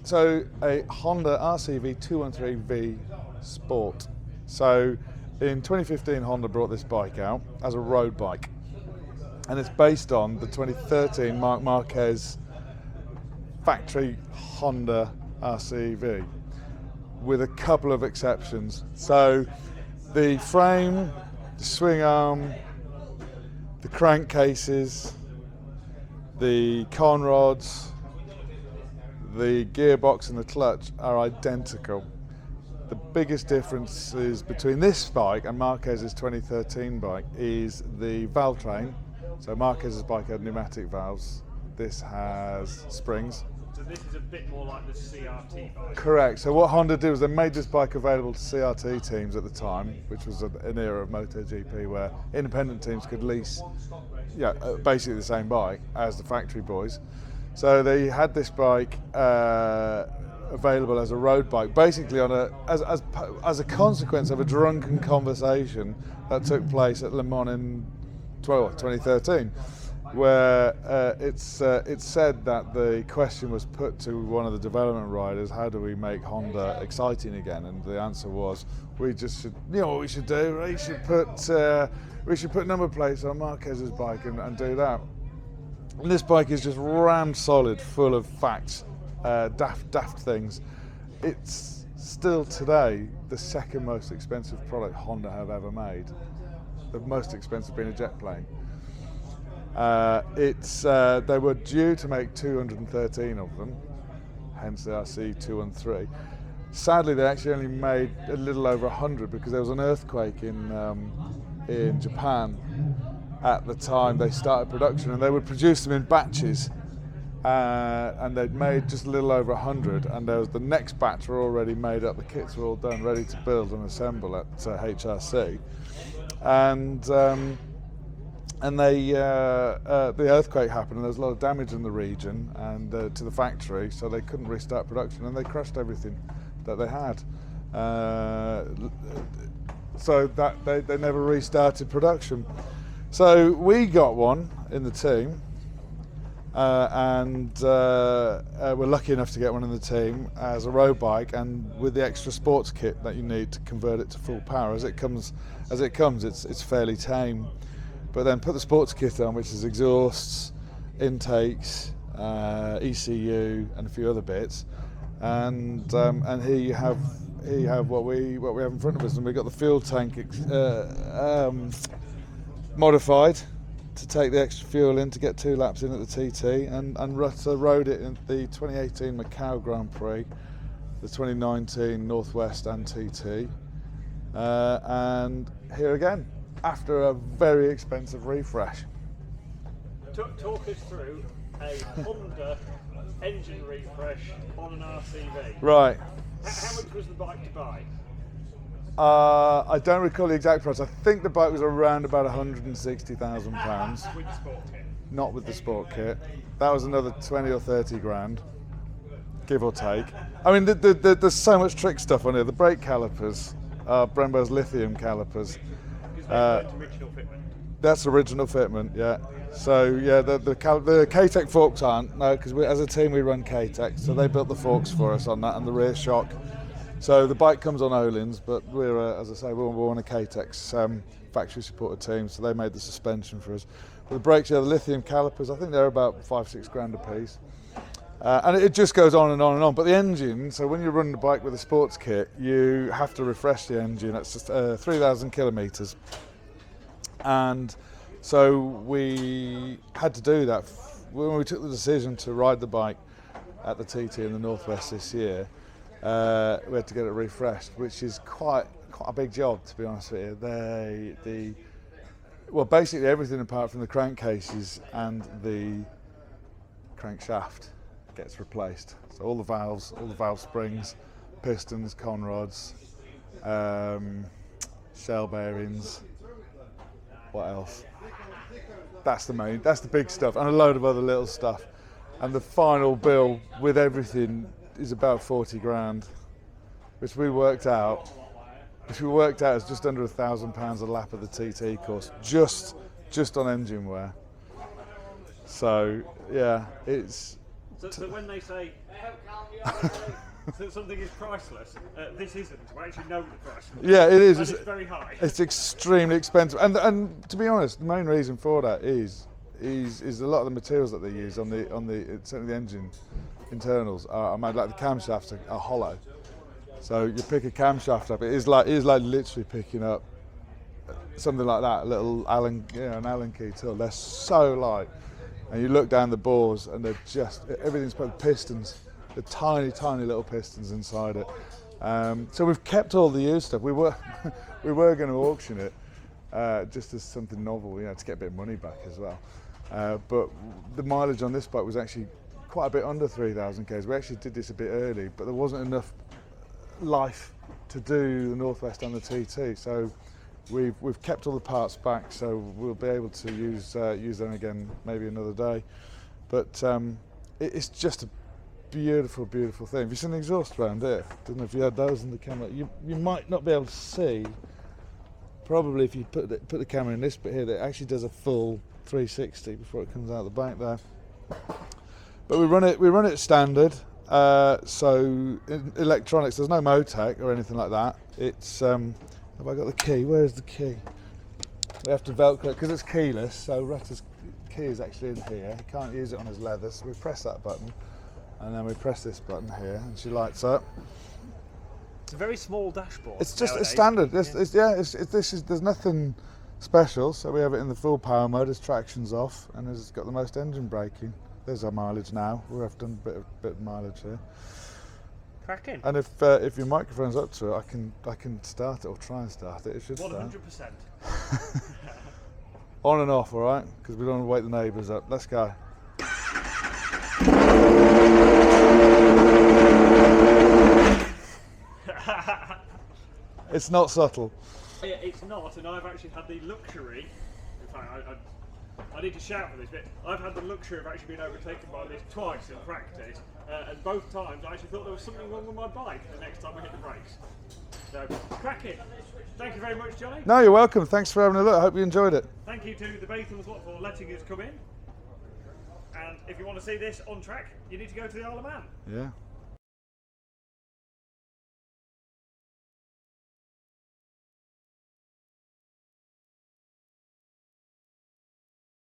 So a Honda RCV213V Sport. So in 2015 Honda brought this bike out as a road bike, and it's based on the 2013 Marc Marquez factory Honda RCV with a couple of exceptions. So the frame, the swing arm, the crankcases, the con rods, the gearbox and the clutch are identical. The biggest differences between this bike and Marquez's 2013 bike is the valve train. So Marquez's bike had pneumatic valves. This has springs. So this is a bit more like the CRT bike. Correct. So what Honda did was they made this bike available to CRT teams at the time, which was an era of MotoGP where independent teams could lease, basically the same bike as the factory boys. So they had this bike available as a road bike, basically on as a consequence of a drunken conversation that took place at Le Mans in 2013, where it's said that the question was put to one of the development riders: how do we make Honda exciting again? And the answer was, we just should, what we should do? We should put number plates on Marquez's bike and do that. And this bike is just rammed solid, full of facts, daft things. It's still today the second most expensive product Honda have ever made. The most expensive being a jet plane. They were due to make 213 of them, hence the RC213. Sadly, they actually only made a little over 100 because there was an earthquake in Japan at the time they started production, and they would produce them in batches, and they'd made just a little over 100, and there was the next batch were already made up, the kits were all done, ready to build and assemble at HRC, and the earthquake happened, and there was a lot of damage in the region and to the factory, so they couldn't restart production, and they crushed everything that they had. So that they never restarted production. So we got one in the team, and we're lucky enough to get one in the team as a road bike, and with the extra sports kit that you need to convert it to full power. As it comes, it's fairly tame. But then put the sports kit on, which is exhausts, intakes, ECU, and a few other bits, and here you have what we have in front of us, and we've got the fuel tank modified to take the extra fuel in to get 2 laps in at the TT, and Rutter rode it in the 2018 Macau Grand Prix, the 2019 Northwest and TT, and here again after a very expensive refresh. Talk us through a Honda engine refresh on an RCV. Right. How much was the bike to buy? I don't recall the exact price. I think the bike was around about £160,000. With the sport kit? Not with the sport kit. That was another 20 or 30 grand, give or take. I mean, there's so much trick stuff on here. The brake calipers are Brembo's lithium calipers. Original fitment. That's original fitment, yeah. So yeah, the K-Tech forks aren't, no, because as a team we run K-Tech, so they built the forks for us on that and the rear shock. So the bike comes on Öhlins, but we're, as I say, we're one of K-Tech's factory supported teams, so they made the suspension for us. But the brakes, the lithium calipers, I think they're about 5-6 grand a piece. And it just goes on and on and on. But the engine, so when you run the bike with a sports kit, you have to refresh the engine. That's just 3,000 kilometres. And so we had to do that. When we took the decision to ride the bike at the TT in the Northwest this year, we had to get it refreshed, which is quite a big job, to be honest with you. Well, basically everything apart from the crankcases and the crankshaft gets replaced. So all the valve springs, pistons, con rods, shell bearings. What else? That's the big stuff, and a load of other little stuff. And the final bill with everything is about 40 grand, which we worked out as just under £1,000 a lap of the TT course, just on engine wear. So yeah, So when they say that something is priceless, this isn't. We actually know the price. Yeah, it is. And it's very high. It's extremely expensive, and to be honest, the main reason for that is a lot of the materials that they use on the certainly the engine internals are made, like the camshafts are hollow. So you pick a camshaft up, it is like literally picking up something like that, a little an Allen key tool. They're so light, and you look down the bores, and they're just everything's put with pistons. The tiny little pistons inside it. So we've kept all the used stuff. We were going to auction it just as something novel, to get a bit of money back as well. But the mileage on this bike was actually quite a bit under 3,000 k's. We actually did this a bit early, but there wasn't enough life to do the Northwest and the TT. So we've kept all the parts back, so we'll be able to use them again maybe another day. But it's just a beautiful thing. Have you seen the exhaust around here? Don't know if you had those in the camera. You might not be able to see. Probably if you put the camera in this bit here, that actually does a full 360 before it comes out the back there. But we run it standard. So in electronics, there's no Motec or anything like that. It's have I got the key? Where's the key? We have to Velcro because it's keyless. So Rutter's key is actually in here. He can't use it on his leather, so we press that button. And then we press this button here, and she lights up. It's a very small dashboard. It's just nowadays. a standard. There's nothing special. So we have it in the full power mode. As traction's off, and it's got the most engine braking. There's our mileage now. We've done a bit of mileage here. Cracking. And if your microphone's up to it, I can start it or try and start it. It should start. 100%. On and off, all right? Because we don't want to wake the neighbours up. Let's go. It's not subtle. Yeah, it's not, and I've actually had the luxury. In fact, I need to shout for this bit. I've had the luxury of actually being overtaken by this twice in practice, and both times I actually thought there was something wrong with my bike. The next time I hit the brakes. So, cracking. Thank you very much, Johnny. No, you're welcome. Thanks for having a look. I hope you enjoyed it. Thank you to the Bathams lot for letting us come in. And if you want to see this on track, you need to go to the Isle of Man. Yeah.